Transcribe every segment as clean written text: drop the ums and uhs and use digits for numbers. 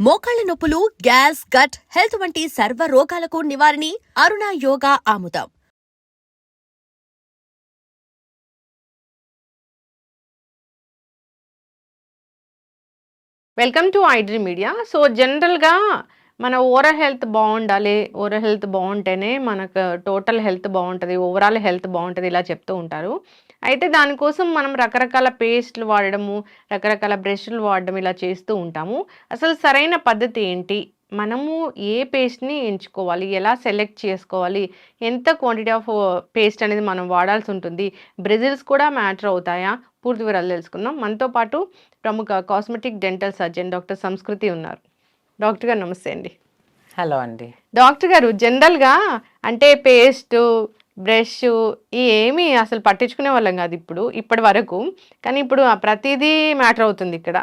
మోకాళ్ల నొప్పులు, gas, gut health వంటి సర్వ రోగాలకు నివారణి అరుణ యోగా ఆముదం. Welcome to iDream media. So జనరల్గా మన ఓవరాల్ హెల్త్ బాగుండాలి, ఓవరాల్ హెల్త్ బాగుంటేనే మనకు టోటల్ హెల్త్ బాగుంటుంది, ఓవరాల్ హెల్త్ బాగుంటుంది ఇలా చెప్తూ ఉంటారు. అయితే దానికోసం మనం రకరకాల పేస్ట్లు వాడడము, రకరకాల బ్రష్లు వాడడం ఇలా చేస్తూ ఉంటాము. అసలు సరైన పద్ధతి ఏంటి, మనము ఏ పేస్ట్ని ఎంచుకోవాలి, ఎలా సెలెక్ట్ చేసుకోవాలి, ఎంత క్వాంటిటీ ఆఫ్ పేస్ట్ అనేది మనం వాడాల్సి ఉంటుంది, బ్రెజిల్స్ కూడా మ్యాటర్ అవుతాయా, పూర్తి వివరాలు తెలుసుకుందాం. మనతో పాటు ప్రముఖ కాస్మెటిక్ డెంటల్ సర్జన్ డాక్టర్ సంస్కృతి ఉన్నారు. డాక్టర్ గారు నమస్తే అండి. హలో అండి. డాక్టర్ గారు, జనరల్గా అంటే పేస్ట్, బ్రష్ ఏమీ అసలు పట్టించుకునే వాళ్ళం కాదు ఇప్పటి వరకు. కానీ ఇప్పుడు ప్రతిదీ మ్యాటర్ అవుతుంది ఇక్కడ.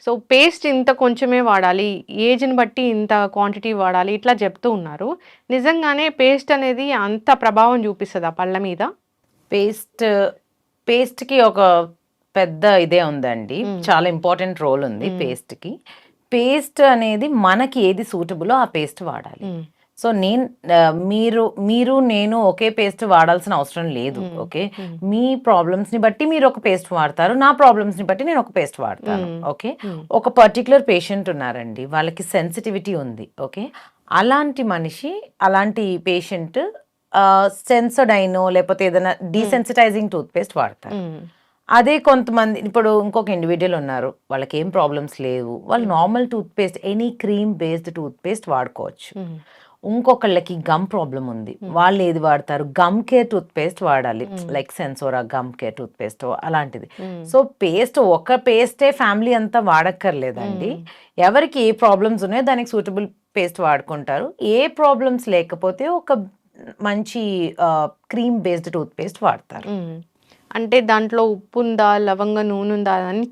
సో పేస్ట్ ఇంత కొంచెమే వాడాలి, ఏజ్ని బట్టి ఇంత క్వాంటిటీ వాడాలి ఇట్లా చెప్తూ ఉన్నారు. నిజంగానే పేస్ట్ అనేది అంత ప్రభావం చూపిస్తుందా పళ్ళ మీద? పేస్ట్కి ఒక పెద్ద ఇదే ఉందండి, చాలా ఇంపార్టెంట్ రోల్ ఉంది పేస్ట్కి. పేస్ట్ అనేది మనకి ఏది సూటబులో ఆ పేస్ట్ వాడాలి. సో మీరు నేను ఒకే పేస్ట్ వాడాల్సిన అవసరం లేదు. ఓకే, మీ ప్రాబ్లమ్స్ని బట్టి మీరు ఒక పేస్ట్ వాడతారు, నా ప్రాబ్లమ్స్ని బట్టి నేను ఒక పేస్ట్ వాడతాను. ఓకే, ఒక పర్టికులర్ పేషెంట్ ఉన్నారండి, వాళ్ళకి సెన్సిటివిటీ ఉంది. ఓకే, అలాంటి పేషెంట్ సెన్సోడైనో లేకపోతే ఏదైనా డీసెన్సిటైజింగ్ టూత్ పేస్ట్ వాడతారు. అదే కొంతమంది, ఇప్పుడు ఇంకొక ఇండివిజువల్ ఉన్నారు, వాళ్ళకి ఏం ప్రాబ్లమ్స్ లేవు, వాళ్ళు normal tooth paste, any cream based tooth paste వాడుకోవచ్చు. ఇంకొకళ్ళకి గమ్ ప్రాబ్లం ఉంది, వాళ్ళు ఏది వాడతారు, గమ్ కేర్ టూత్ పేస్ట్ వాడాలి, లైక్ సెన్సోరా గమ్ కేర్ టూత్ పేస్ట్ అలాంటిది. సో ఒక పేస్టే ఫ్యామిలీ అంతా వాడక్కర్లేదండి. ఎవరికి ఏ ప్రాబ్లమ్స్ ఉన్నాయో దానికి సూటబుల్ పేస్ట్ వాడుకుంటారు. ఏ ప్రాబ్లమ్స్ లేకపోతే ఒక మంచి క్రీమ్ బేస్డ్ టూత్ పేస్ట్ వాడతారు. అంటే దాంట్లో ఉప్పు ఉందా, లవంగ నూనె ఉందా అని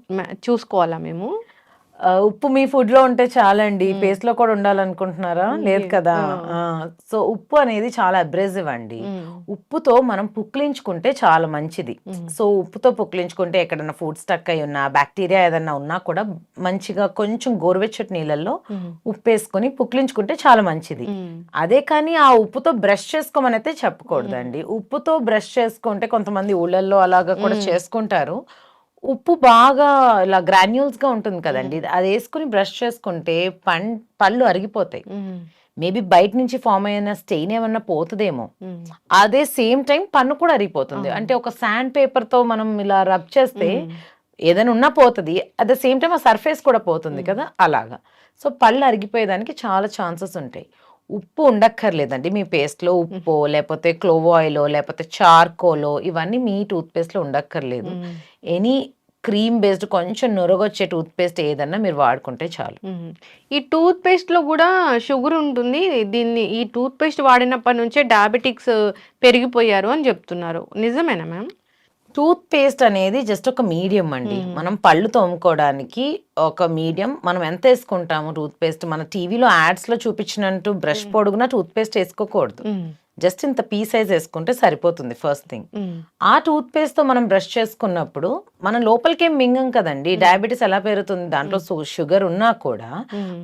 చూసుకోవాలా మేము? ఉప్పు మీ ఫుడ్ లో ఉంటే చాలండి, పేస్ట్ లో కూడా ఉండాలనుకుంటున్నారా? లేదు కదా. సో ఉప్పు అనేది చాలా అబ్రేసివ్ అండి. ఉప్పుతో మనం పుక్లించుకుంటే చాలా మంచిది. సో ఉప్పుతో పుక్లించుకుంటే ఎక్కడన్నా ఫుడ్ స్టక్ అయి ఉన్నా, బ్యాక్టీరియా ఏదన్నా ఉన్నా కూడా మంచిగా కొంచెం గోరువెచ్చటి నీళ్ళల్లో ఉప్పు వేసుకొని పుక్లించుకుంటే చాలా మంచిది. అదే కానీ ఆ ఉప్పుతో బ్రష్ చేసుకోమని అయితే చెప్పకూడదండి. ఉప్పుతో బ్రష్ చేసుకుంటే కొంతమంది ఊళ్ళల్లో అలాగా కూడా చేసుకుంటారు. ఉప్పు బాగా ఇలా గ్రాన్యూల్స్ గా ఉంటుంది కదండి, అది వేసుకుని బ్రష్ చేసుకుంటే పళ్ళు అరిగిపోతాయి. మేబీ బయట నుంచి ఫామ్ అయిన స్టెయిన్ ఏమన్నా పోతుందేమో. అదే సేమ్ టైం పన్ను కూడా అరిగిపోతుంది. అంటే ఒక శాండ్ పేపర్ తో మనం ఇలా రబ్ చేస్తే ఏదైనా ఉన్నా పోతుంది, అట్ ద సేమ్ టైం ఆ సర్ఫేస్ కూడా పోతుంది కదా, అలాగా. సో పళ్ళు అరిగిపోయేదానికి చాలా ఛాన్సెస్ ఉంటాయి. ఉప్పు ఉండక్కర్లేదండి మీ పేస్ట్లో. ఉప్పు లేకపోతే క్లోవ్ ఆయిల్ లేకపోతే చార్కోలో ఇవన్నీ మీ టూత్ పేస్ట్లో ఉండక్కర్లేదు. ఎనీ క్రీమ్ బేస్డ్ కొంచెం నొరగొచ్చే టూత్ పేస్ట్ ఏదన్నా మీరు వాడుకుంటే చాలు. ఈ టూత్ పేస్ట్ లో కూడా షుగర్ ఉంటుంది. ఈ టూత్ పేస్ట్ వాడినప్పటి నుంచే డయాబెటిక్స్ పెరిగిపోయారు అని చెప్తున్నారు, నిజమేనా మ్యామ్? టూత్ పేస్ట్ అనేది జస్ట్ ఒక మీడియం అండి. మనం పళ్ళు తోముకోవడానికి ఒక మీడియం. మనం ఎంత వేసుకుంటాము టూత్ పేస్ట్, మన టీవీలో యాడ్స్ లో చూపించినట్టు బ్రష్ పొడుగున టూత్ పేస్ట్ వేసుకోకూడదు. జస్ట్ ఇంత పీ సైజ్ వేసుకుంటే సరిపోతుంది. ఫస్ట్ థింగ్, ఆ టూత్ పేస్ట్ తో మనం బ్రష్ చేసుకున్నప్పుడు మనం లోపలికేం మింగం కదండి. డయాబెటీస్ ఎలా పెరుగుతుంది, దాంట్లో షుగర్ ఉన్నా కూడా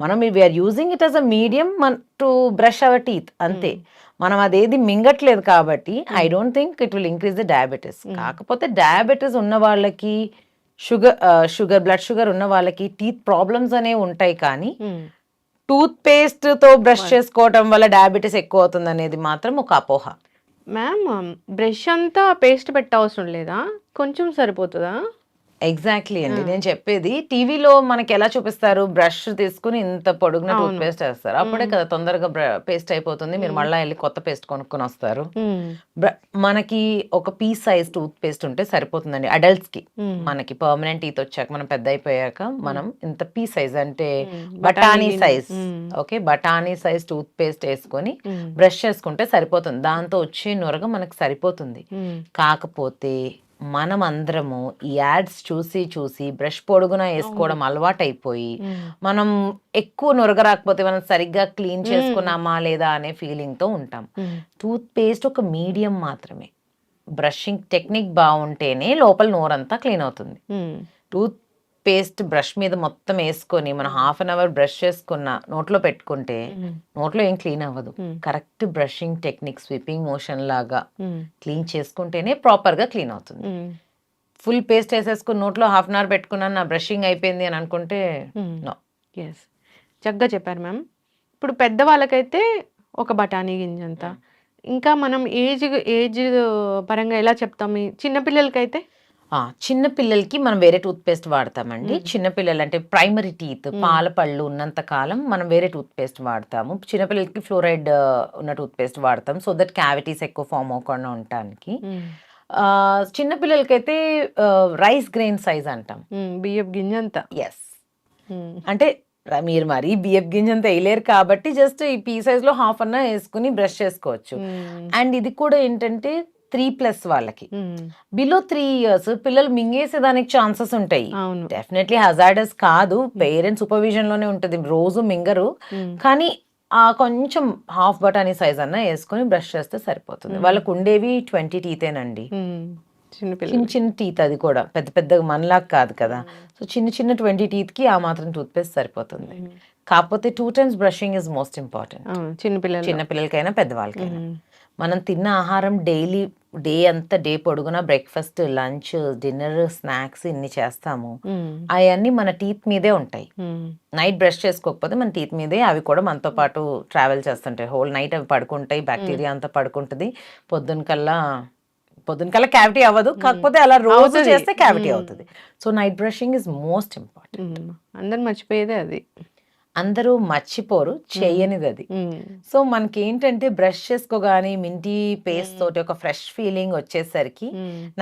మనం we are using it as a medium to brush our teeth, అంతే. మనం అదేది మింగట్లేదు కాబట్టి I don't think it will increase the diabetes. కాకపోతే డయాబెటీస్ ఉన్న వాళ్ళకి, బ్లడ్ షుగర్ ఉన్న వాళ్ళకి టీత్ ప్రాబ్లమ్స్ అనేవి ఉంటాయి. కానీ టూత్ పేస్ట్ తో బ్రష్ చేసుకోవడం వల్ల డయాబెటీస్ ఎక్కువ అవుతుంది అనేది మాత్రం ఒక అపోహ. మ్యామ్, బ్రష్ అంతా పేస్ట్ పెట్టవసరం లేదా, కొంచెం సరిపోతుందా? ఎగ్జాక్ట్లీ అండి, నేను చెప్పేది టీవీలో మనకి ఎలా చూపిస్తారు, బ్రష్ తీసుకుని ఇంత పొడుగున టూత్ పేస్ట్ వేస్తారు, అప్పుడే కదా తొందరగా పేస్ట్ అయిపోతుంది, మీరు మళ్ళీ వెళ్ళి కొత్త పేస్ట్ కొనుక్కొని వస్తారు. మనకి ఒక పీస్ సైజ్ టూత్ పేస్ట్ ఉంటే సరిపోతుందండి అడల్ట్స్ కి. మనకి పర్మనెంట్ టీత్ వచ్చాక, మనం పెద్ద అయిపోయాక మనం ఇంత పీస్ సైజ్ అంటే బఠానీ సైజ్, ఓకే, బఠానీ సైజ్ టూత్ పేస్ట్ వేసుకొని బ్రష్ చేసుకుంటే సరిపోతుంది. దాంతో వచ్చే నొరగ మనకు సరిపోతుంది. కాకపోతే మనం అందరము ఈ యాడ్స్ చూసి చూసి బ్రష్ పొడుగున వేసుకోవడం అలవాటైపోయి, మనం ఎక్కువ నొరగ రాకపోతే మనం సరిగ్గా క్లీన్ చేసుకున్నామా లేదా అనే ఫీలింగ్ తో ఉంటాం. టూత్ పేస్ట్ ఒక మీడియం మాత్రమే. బ్రషింగ్ టెక్నిక్ బాగుంటేనే లోపల నోరంతా క్లీన్ అవుతుంది. పేస్ట్ బ్రష్ మీద మొత్తం వేసుకొని మనం హాఫ్ అన్ అవర్ బ్రష్ చేసుకున్న నోట్లో పెట్టుకుంటే నోట్లో ఏం క్లీన్ అవ్వదు. Correct brushing technique sweeping motion లాగా క్లీన్ చేసుకుంటేనే ప్రాపర్ గా క్లీన్ అవుతుంది. ఫుల్ పేస్ట్ వేసేసుకుని నోట్లో హాఫ్ అన్ అవర్ పెట్టుకున్నాను, నా బ్రషింగ్ అయిపోయింది అని అనుకుంటే నో. ఎస్, చక్కగా చెప్పారు మ్యామ్. ఇప్పుడు పెద్దవాళ్ళకైతే ఒక బఠానీ గింజంత, ఇంకా మనం ఏజ్ పరంగా ఎలా చెప్తాం? చిన్నపిల్లలకైతే చిన్న పిల్లలకి మనం వేరే టూత్ పేస్ట్ వాడతామండి. చిన్న పిల్లలు అంటే ప్రైమరీ టీత్ పాల పళ్ళు ఉన్నంత కాలం మనం వేరే టూత్ పేస్ట్ వాడతాము. చిన్నపిల్లలకి ఫ్లోరైడ్ ఉన్న టూత్ పేస్ట్ వాడతాం, సో దట్ క్యావిటీస్ ఎక్కువ ఫామ్ అవ్వకుండా ఉండటానికి. చిన్న పిల్లలకైతే రైస్ గ్రెయిన్ సైజ్ అంటాం, బియ్యపు గింజంత. ఎస్, అంటే మీరు మరీ బియ్యపు గింజంత వేయలేరు కాబట్టి జస్ట్ ఈ పీ సైజ్ లో హాఫ్ అన్న వేసుకుని బ్రష్ చేసుకోవచ్చు. అండ్ ఇది కూడా ఏంటంటే 3+ వాళ్ళకి, బిలో 3 years పిల్లలు మింగేసేదానికి ఛాన్సెస్ ఉంటాయి. డెఫినెట్లీ హజార్డస్ కాదు, పేరెంట్స్ సూపర్విజన్ లోనే ఉంటుంది, రోజు మింగరు. కానీ కొంచెం హాఫ్ బటానీ సైజ్ అన్న వేసుకొని బ్రష్ చేస్తే సరిపోతుంది. వాళ్ళకు ఉండేవి 20 టీతేనండి, చిన్న చిన్న టీత్, అది కూడా పెద్ద పెద్దగా మనలాగా కాదు కదా. సో చిన్న 20 teeth కి ఆ మాత్రం టూత్ పేస్ట్ సరిపోతుంది. కాకపోతే 2 times brushing is most important, చిన్నపిల్లలకైనా పెద్దవాళ్ళకైనా. మనం తిన్న ఆహారం డైలీ డే పొడుగునా బ్రేక్ఫాస్ట్, లంచ్, డిన్నర్, స్నాక్స్ ఇన్ని చేస్తాము, అవన్నీ మన టీత్ మీదే ఉంటాయి. నైట్ బ్రష్ చేసుకోకపోతే మన టీత్ మీదే అవి కూడా మనతో పాటు ట్రావెల్ చేస్తుంటాయి. హోల్ నైట్ అవి పడుకుంటాయి, బ్యాక్టీరియా అంతా పడుకుంటుంది. పొద్దున కల్లా క్యావిటీ అవ్వదు, కాకపోతే అలా రోజు చేస్తే క్యావిటీ అవుతుంది. So night brushing is most important. అందరు మర్చిపోయేదే అది, అందరూ మర్చిపోరు, చేయనిది అది. సో మనకి ఏంటంటే బ్రష్ చేసుకోగానే మింటి పేస్ట్ తోటి ఒక ఫ్రెష్ ఫీలింగ్ వచ్చేసరికి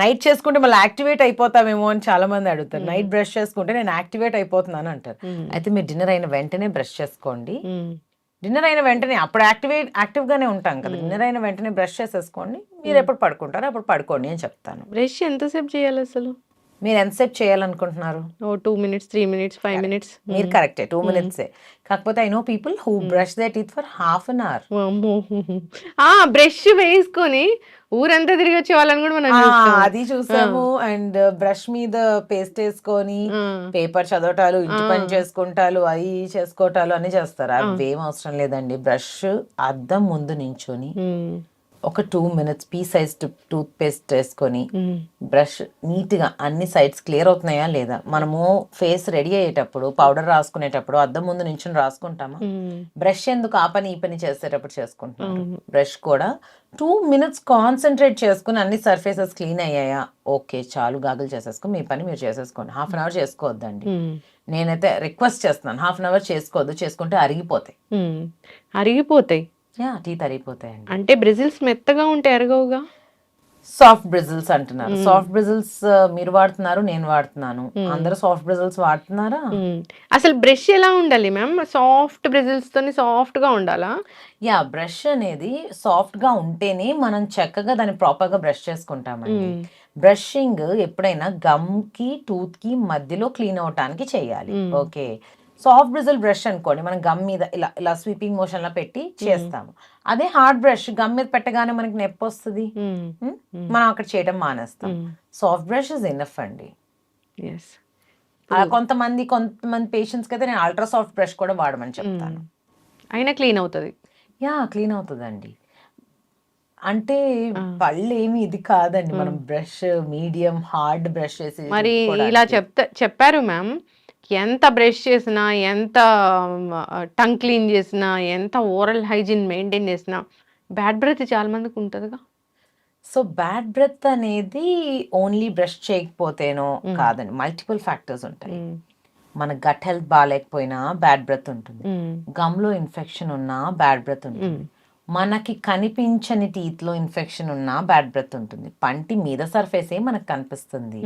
నైట్ చేసుకుంటే మళ్ళీ యాక్టివేట్ అయిపోతామేమో అని చాలా మంది అడుగుతారు. నైట్ బ్రష్ చేసుకుంటే నేను యాక్టివేట్ అయిపోతున్నాను అంటారు. అయితే మీరు డిన్నర్ అయిన వెంటనే బ్రష్ చేసుకోండి. డిన్నర్ అయిన వెంటనే అప్పుడు యాక్టివ్ గానే ఉంటాం కదా, డిన్నర్ అయిన వెంటనే బ్రష్ చేసేసుకోండి. మీరు ఎప్పుడు పడుకుంటారో అప్పుడు పడుకోండి అని చెప్తాను. బ్రష్ ఎంతసేపు చేయాలి అసలు? మీరు ఎంతసేపు చేయాలనుకుంటున్నారు? 2 minutes, 3 minutes, 5 minutes. మీరు కరెక్టే, 2 minutes. కాకపోతే I know people who brush their teeth for half an hour. Brush వేసుకొని ఊరంతా తిరిగి వచ్చే వాళ్ళని కూడా మనం చూస్తాం. అది చూసాము. అండ్ బ్రష్ మీద పేస్ట్ వేసుకొని పేపర్ చదవటాలు, ఇంటి పని చేసుకుంటాలు, అవి చేసుకోవటాలు అన్ని చేస్తారు. అవి ఏం అవసరం లేదండి. బ్రష్ అద్దం ముందు నించొని ఒక 2 minutes pea size toothpaste వేసుకొని బ్రష్ నీట్ గా అన్ని సైడ్స్ క్లియర్ అవుతున్నాయా లేదా. మనము ఫేస్ రెడీ అయ్యేటప్పుడు పౌడర్ రాసుకునేటప్పుడు అద్దం ముందు నించుని రాసుకుంటామా? బ్రష్ ఎందుకు ఆ పని ఈ పని చేసేటప్పుడు చేసుకుంటున్నాం. బ్రష్ కూడా 2 minutes కాన్సన్ట్రేట్ చేసుకుని అన్ని సర్ఫేసెస్ క్లీన్ అయ్యాయా, ఓకే చాలు, గాగులు చేసేసుకుని మీ పని మీరు చేసేసుకోండి. హాఫ్ అన్ అవర్ చేసుకోవద్దండి. నేనైతే రిక్వెస్ట్ చేస్తున్నాను, హాఫ్ అన్ అవర్ చేసుకోవద్దు. చేసుకుంటే అరిగిపోతాయి, టీత్ అరిగిపోతాయండి. అంటే బ్రిజిల్స్ మెత్తగా ఉంటే అరగవుగా. సాఫ్ట్ బ్రిజిల్స్ అంటున్నారు. సాఫ్ట్ బ్రిజిల్స్ మీరు వాడుతున్నారు, నేను వాడుతున్నాను. అందరూ సాఫ్ట్ బ్రిజిల్స్ వాడుతున్నారా? అసలు బ్రష్ ఎలా ఉండాలి మ్యామ్? సాఫ్ట్ బ్రిజిల్స్ తోని సాఫ్ట్ గా ఉండాలా? బ్రష్ అనేది సాఫ్ట్ గా ఉంటేనే మనం చక్కగా దాన్ని ప్రాపర్ గా బ్రష్ చేసుకుంటామండి. బ్రషింగ్ ఎప్పుడైనా గమ్ కి టూత్ కి మధ్యలో క్లీన్ అవటానికి చేయాలి. ఓకే, సాఫ్ట్ బ్రిజిల్ బ్రష్ అనుకోండి, మనం గమ్ మీద ఇలా స్వీపింగ్ మోషన్ లా పెట్టి చేస్తాము. అదే హార్డ్ బ్రష్ గమ్ మీద పెట్టగానే మనకి నొప్పి వస్తుంది, మనం అక్కడ చేయడం మానేస్తాం. సాఫ్ట్ బ్రష్ ఇస్ ఎనఫ్ అండి. కొంతమంది పేషెంట్స్ కి అయితే నేను అల్ట్రా సాఫ్ట్ బ్రష్ కూడా వాడమని చెప్తాను. అయినా క్లీన్ అవుతుంది. క్లీన్ అవుతుందండి. అంటే పళ్ళు ఏమి ఇది కాదండి, మనం బ్రష్ మీడియం హార్డ్ బ్రష్ చేసి. మరి ఇలా చెప్పారు మ్యామ్, ఎంత బ్రష్ చేసినా, ఎంత టంగ్ క్లీన్ చేసినా, ఎంత ఓరల్ హైజీన్ మెయింటైన్ చేసినా బ్యాడ్ బ్రెత్ చాలా మందికి ఉంటుందిగా. సో బ్యాడ్ బ్రెత్ అనేది ఓన్లీ బ్రష్ చేయకపోతేనో కాదండి, మల్టిపుల్ ఫ్యాక్టర్స్ ఉంటాయి. మన గట్ హెల్త్ బాగాలేకపోయినా బ్యాడ్ బ్రెత్ ఉంటుంది, గమ్ లో ఇన్ఫెక్షన్ ఉన్నా బ్యాడ్ బ్రెత్ ఉంటుంది, మనకి కనిపించని టీత్ లో ఇన్ఫెక్షన్ ఉన్నా బ్యాడ్ బ్రెత్ ఉంటుంది. పంటి మీద సర్ఫేసే మనకు కనిపిస్తుంది,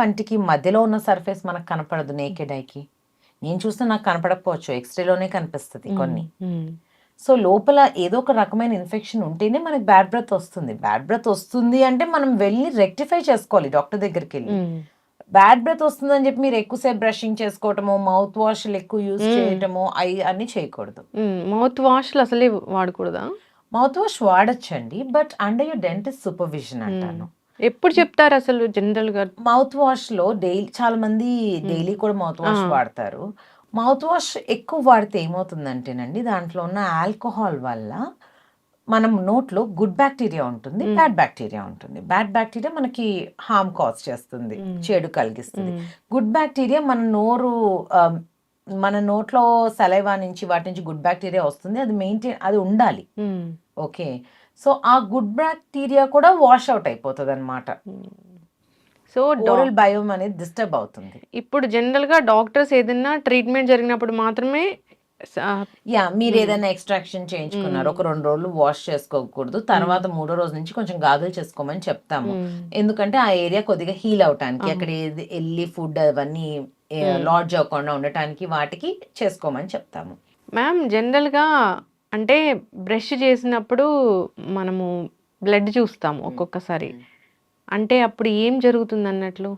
పంటికి మధ్యలో ఉన్న సర్ఫేస్ మనకు కనపడదు నేకెడ్ ఐకి. నేను చూస్తే నాకు కనపడకపోవచ్చు, ఎక్స్రేలోనే కనిపిస్తుంది కొన్ని. సో లోపల ఏదో ఒక రకమైన ఇన్ఫెక్షన్ ఉంటేనే మనకి బ్యాడ్ బ్రెత్ వస్తుంది. బ్యాడ్ బ్రెత్ వస్తుంది అంటే మనం వెళ్ళి రెక్టిఫై చేసుకోవాలి డాక్టర్ దగ్గరికి వెళ్ళి. బ్యాడ్ బ్రెత్ వస్తుందని చెప్పి మీరు ఎక్కువసేపు బ్రషింగ్ చేసుకోవటము, మౌత్ వాష్ ఎక్కువ యూజ్ చేయటము, అన్ని చేయకూడదు. మౌత్ వాష్ అసలే వాడకూడదా? మౌత్ వాష్ వాడచ్చండి, but under your dentist supervision అంటాను. ఎప్పుడు చెప్తారు అసలు జనరల్‌గా? మౌత్ వాష్‌లో చాలా మంది డైలీ కూడా మౌత్ ఆ! వాష్ వాడతారు. మౌత్ వాష్ ఎక్కువ వాడితే ఏమవుతుందంటేనండి, దాంట్లో ఉన్న ఆల్కహాల్ వల్ల మనం నోట్లో గుడ్ బ్యాక్టీరియా ఉంటుంది, హ్మ్. బ్యాడ్ బ్యాక్టీరియా ఉంటుంది. బ్యాడ్ బ్యాక్టీరియా మనకి హార్మ్ కాజ్ చేస్తుంది, హ్మ్. చెడు కలిగిస్తుంది. హ్మ్. గుడ్ బ్యాక్టీరియా మన నోట్లో సలైవా నుంచి వాటి నుంచి గుడ్ బ్యాక్టీరియా వస్తుంది. అది ఉండాలి. హ్మ్. ఓకే. సో, ఆ గుడ్ బ్యాక్టీరియా కూడా వాష్ ఔట్ అయిపోతదనమాట. హ్మ్. సో, ఓరల్ బయోమ్ అనేది డిస్టర్బ్ అవుతుంది. ఇప్పుడు జనరల్‌గా డాక్టర్స్ ఏదన్నా ట్రీట్మెంట్ జరిగినప్పుడు మాత్రమే స హ్మ్. మీరేదైనా ఎక్స్‌ట్రాక్షన్ చేయించుకున్నారు. హ్మ్. ఒక 2 రోజులు వాష్ చేసుకోకూడదు. హ్మ్. తర్వాత మూడో రోజు నుంచి కొంచెం గాగుల్ చేసుకోమని చెప్తాము. హ్మ్. ఎందుకంటే ఆ ఏరియా కొద్దిగా హీల్ అవ్వటానికి, అవును. అక్కడ ఎళ్లి ఫుడ్ అవన్నీ హ్మ్. లాడ్జ్ అవ్వకుండా ఉండటానికి వాటికి చేసుకోమని చెప్తాము. మ్యామ్ జనరల్‌గా అంటే బ్రష్ చేసినప్పుడు మనము బ్లడ్ చూస్తాము ఒక్కొక్కసారి. హ్మ్. అంటే అప్పుడు ఏం జరుగుతుందన్నట్లు?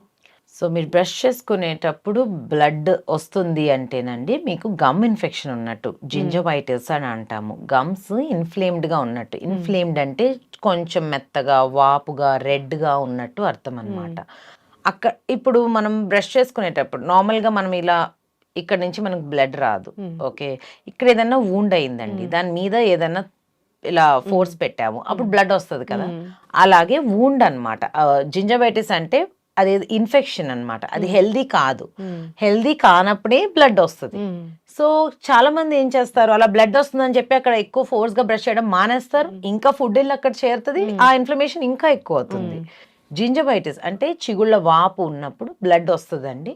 సో, మీరు బ్రష్ చేసుకునేటప్పుడు బ్లడ్ ఒస్తుంది అంటేనండి, మీకు గమ్ ఇన్ఫెక్షన్ ఉన్నట్టు. హ్మ్. జింజవైటిస్ అని అంటాము. గమ్స్ ఇన్‌ఫ్లేమ్డ్‌గా ఉన్నట్టు. హ్మ్. ఇన్‌ఫ్లేమ్డ్ అంటే కొంచెం మెత్తగా, వాపుగా, రెడ్‌గా ఉన్నట్టు అర్థం హ్మ్. అనమాట. ఇప్పుడు మనం బ్రష్ చేసుకునేటప్పుడు నార్మల్‌గా మనం ఇలా ఇక్కడి నుంచి మనకు బ్లడ్ రాదు. హ్మ్. ఓకే. ఇక్కడ ఏదన్నా వూండ్ అయిందండి. హ్మ్. దాని మీద ఏదన్నా ఇలా హ్మ్. ఫోర్స్ పెట్టాము. అప్పుడు హ్మ్. బ్లడ్ ఒస్తది కదా! హ్మ్. అలాగే వూండ్ అనమాట. జింజవైటిస్ అంటే అది ఇన్ఫెక్షన్ అనమాట. అది హ్మ్. హెల్తీ కాదు. హ్మ్. హెల్తీ కానప్పుడే బ్లడ్ ఒస్తది. హ్మ్. సో, చాలామంది ఏం చేస్తారు, అలా బ్లడ్ ఒస్తుందని చెప్పి అక్కడ ఎక్కువ ఫోర్స్‌గా బ్రష్ చేయడం మానేస్తారు. హ్మ్. ఇంకా ఫుడ్ ఎళ్లి అక్కడ చేరుతది. హ్మ్. ఆ ఇన్‌ఫ్లమేషన్ ఇంకా ఎక్కువవుతుంది. హ్మ్. జింజవైటిస్ అంటే చిగుళ్ళ వాపు ఉన్నప్పుడు బ్లడ్ ఒస్తదండి.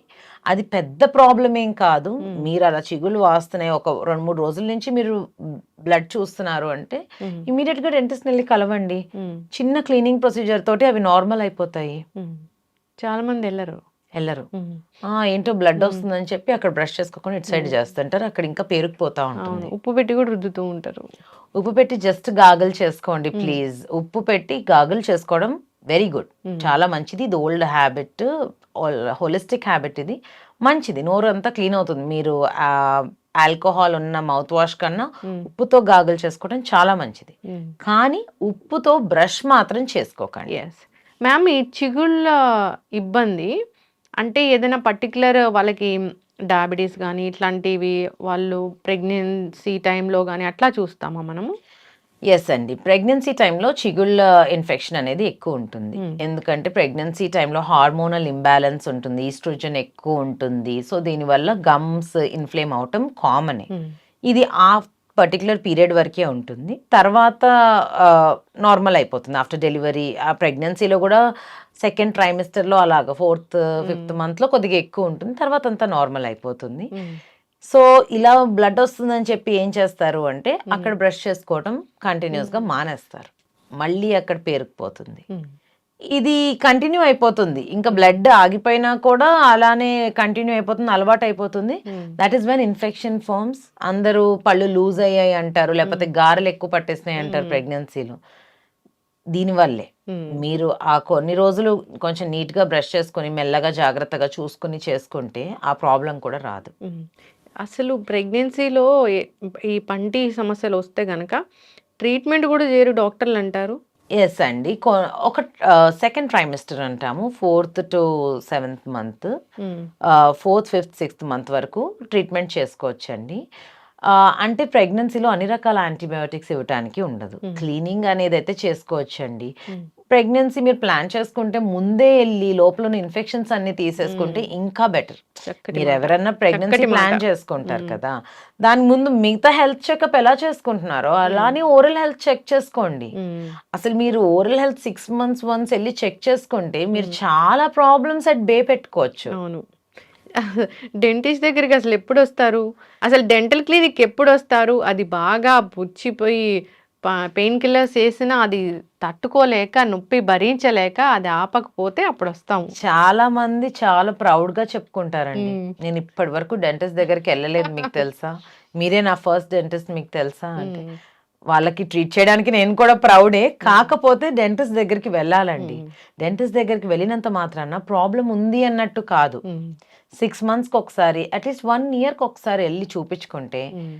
అది పెద్ద ప్రాబ్లమ్ ఏం కాదు. హ్మ్. మీరలా చిగుళ్ళు వాస్తున్నాయి ఒక 2, 3 రోజుల నుంచి మీరు బ్లడ్ చూస్తున్నారు అంటే హ్మ్. ఇమ్మీడియేట్‌గా డెంటిస్ట్‌నెళ్లి కలవండి. హ్మ్. చిన్న క్లీనింగ్ ప్రొసీజర్ తోటి అవి నార్మల్ అయిపోతాయి. హ్మ్. చాలా మంది ఎళ్లరు. ఎళ్లరు. హ్మ్. ఏంటో బ్లడ్ హ్మ్. ఒస్తుందని చెప్పి అక్కడ బ్రష్ చేసుకోకుండా ఇటు సైడ్ హ్మ్. చేస్తుంటారు. అక్కడ ఇంకా పేరుకుపోతా అవును. ఉంటుంది. ఉప్పు పెట్టి కూడా రుద్దుతూ ఉంటారు. ఉప్పు పెట్టి జస్ట్ గాగుల్ చేసుకోండి హ్మ్. ప్లీజ్. ఉప్పు పెట్టి గాగుల్ చేసుకోవడం వెరీ గుడ్. హ్మ్. చాలా మంచిది. ఇది ఓల్డ్ హ్యాబిట్. హోలిస్టిక్ హ్యాబిట్ ఇది. మంచిది. నోరంతా క్లీన్ అవుతుంది. మీరు ఆల్కహాల్ ఉన్న మౌత్ వాష్ కన్నా హ్మ్. ఉప్పుతో గాగుల్ చేసుకోవడం చాలా మంచిది. హ్మ్. కానీ ఉప్పుతో బ్రష్ మాత్రం చేసుకోకండి. యెస్. మ్యామ్ ఈ చిగుళ్ళ ఇబ్బంది అంటే ఏదైనా పర్టిక్యులర్ వాళ్ళకి డయాబెటిస్ గాని ఇట్లాంటివి వాళ్ళు ప్రెగ్నెన్సీ టైమ్‌లో గాని అట్లా చూస్తామా మనము? యెస్ అండి. ప్రెగ్నెన్సీ టైమ్‌లో చిగుళ్ళ ఇన్ఫెక్షన్ అనేది ఎక్కువుంటుంది. హ్మ్. ఎందుకంటే ప్రెగ్నెన్సీ టైమ్‌లో హార్మోనల్ ఇంబాలెన్స్ ఉంటుంది. ఈస్ట్రోజన్ ఎక్కువుంటుంది. సో, దీనివల్ల గమ్స్ ఇన్‌ఫ్లేమ్ అవ్వటం కామనే. హ్మ్. ఇది ఆ పర్టిక్యులర్ పీరియడ్ వరకే ఉంటుంది. తర్వాత నార్మల్ అయిపోతుంది. ఆఫ్టర్ డెలివరీ ఆ ప్రెగ్నెన్సీలో గూడా సెకండ్ ట్రైమెస్టర్‌లో అలాగా ఫిఫ్త్ హ్మ్. మంత్‌లో కొద్దిగా ఎక్కువుంటుంది. తర్వాత అంతా నార్మల్ అయిపోతుంది. హ్మ్. సో, ఇలా బ్లడ్ ఒస్తుందని చెప్పి ఏం చేస్తారు అంటే, హ్మ్. అక్కడ బ్రష్ చేసుకోవటం హ్మ్. కంటిన్యూయస్‌గా మానేస్తారు. మళ్ళీ అక్కడ పేరుకుపోతుంది. హ్మ్. ఇది కంటిన్యూ అయిపోతుంది. ఇంకా హ్మ్. బ్లడ్ ఆగిపోయినా కూడా అలానే కంటిన్యూ అయిపోతుంది. అలవాటయిపోతుంది. Hmm. That is when infection forms. అందరూ పళ్ళు లూజ్ అయ్యాయి అంటారు. లేకపోతే హ్మ్. గారెలు ఎక్కువ పట్టేసినాయి అంటారు హ్మ్. ప్రెగ్నెన్సీలో. దీనివల్లే. హ్మ్. మీరు ఆ కొన్ని రోజులు కొంచెం నీట్‌గా బ్రష్ చేసుకొని, మెల్లగా జాగ్రత్తగా చూసుకొని చేసుకుంటే ఆ ప్రాబ్లమ్ కూడా రాదు. హ్మ్. అసలు ప్రెగ్నెన్సీలో ఎ ఈ పంటి సమస్యలొస్తే గనక ట్రీట్మెంట్ గూడా జేయరు డాక్టర్లంటారు. యెస్ అండి. ఒక సెకండ్ ట్రైమెస్టర్ అంటాము. 4th-7th month. హ్మ్. 4th, 5th, 6th మంత్ వరకు ట్రీట్మెంట్ చేసుకోవచ్చండి. అంటే ప్రెగ్నెన్సీలో అన్ని రకాల యాంటీబయోటిక్స్ ఇవ్వటానికి ఉండదు. హ్మ్. క్లీనింగ్ అనేదైతే చేసుకోవచ్చండి. హ్మ్. ప్రెగ్నెన్సీ మీరు ప్లాన్ చేసుకుంటే ముందే ఎళ్లి లోపలున్న ఇన్ఫెక్షన్స్ అన్నీ తీసేసుకుంటే హ్మ్. ఇంకా బెటర్. చక్కటి మాట. మీరెవరన్నా ప్రెగ్నెన్సీ చక్కటి మాట. ప్లాన్ చేసుకుంటారు హ్మ్. కదా! దాని ముందు మిగతా హెల్త్ చెకప్ ఎలా చేసుకుంటున్నారో హ్మ్. అలానే ఓరల్ హెల్త్ చెక్ చేసుకోండి. హ్మ్. అసలు మీరు ఓరల్ హెల్త్ 6 మంత్స్ వన్స్ ఎళ్లి చెక్ చేసుకుంటే మీరు హ్మ్. చాలా ప్రాబ్లమ్స్ అట్ బే పెట్టుకోవచ్చు. అవును. డెంటిస్ట్ దగ్గరికి అసలెప్పుడొస్తారు? అసలు డెంటల్ క్లినిక్ ఎప్పుడొస్తారు? అది బాగా పుచ్చిపోయి ప పెయిన్ కిల్లర్స్ ఏసినా అది తట్టుకోలేక, నొప్పి భరించలేక అది ఆపకపోతే అప్పుడొస్తాము. చాలా మంది చాలా ప్రౌడ్‌గా చెప్పుకుంటారండి. హ్మ్. నేను ఇప్పటి వరకు డెంటిస్ట్ దగ్గరికెళ్ళలేదు మీకు తెలుసా? మీరే నా ఫస్ట్ డెంటిస్ట్ మీకు తెలుసా? అంటే హ్మ్. వాళ్ళకి ట్రీట్ చేయడానికి నేను కూడా ప్రౌడే. హ్మ్. కాకపోతే డెంటిస్ట్ దగ్గరికి వెళ్ళాలండి. హ్మ్. డెంటిస్ట్ దగ్గరికి వెళ్ళినంత మాత్రాన ప్రాబ్లమ్ ఉంది అన్నట్టు కాదు. హ్మ్. 6 మంత్స్‌కొకసారి అట్‌లీస్ట్ 1 ఇయర్‌కొకసారి ఎళ్లి చూపించుకుంటే హ్మ్.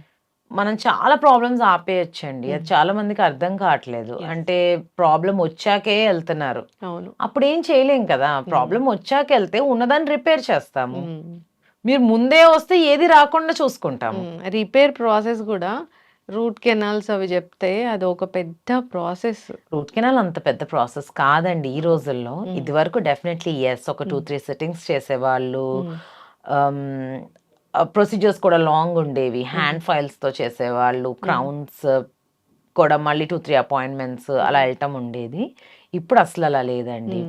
మనం చాలా ప్రాబ్లమ్స్ ఆపేయొచ్చండి. అది చాలా మందికి అర్థం కావట్లేదు. అంటే ప్రాబ్లమ్ వచ్చాకే వెళ్తున్నారు. అవును. అప్పుడు ఏం చేయలేం కదా! ప్రాబ్లమ్ వచ్చాక వెళ్తే ఉన్నదాన్ని రిపేర్ చేస్తాము. హ్మ్. మీరు ముందే వస్తే ఏది రాకుండా చూసుకుంటాము. రిపేర్ ప్రాసెస్ కూడా రూట్ కెనాల్స్ అవి చెప్తే అది ఒక పెద్ద ప్రాసెస్. రూట్ కెనాల్ అంత పెద్ద ప్రాసెస్ కాదండి ఈ రోజుల్లో. హ్మ్. ఇదివరకు డెఫినెట్లీ యెస్. ఒక 2, 3 సిట్టింగ్స్ చేసేవాళ్ళు. ప్రొసీజర్స్ కూడా లాంగ్ ఉండేవి. హ్యాండ్ ఫైల్స్‌తో చేసేవాళ్ళు. క్రౌన్స్ కూడా మళ్ళీ 2, 3 అపాయింట్మెంట్స్ అలా వెళ్ళటం ఉండేది. ఇప్పుడు అసలు అలా లేదండి.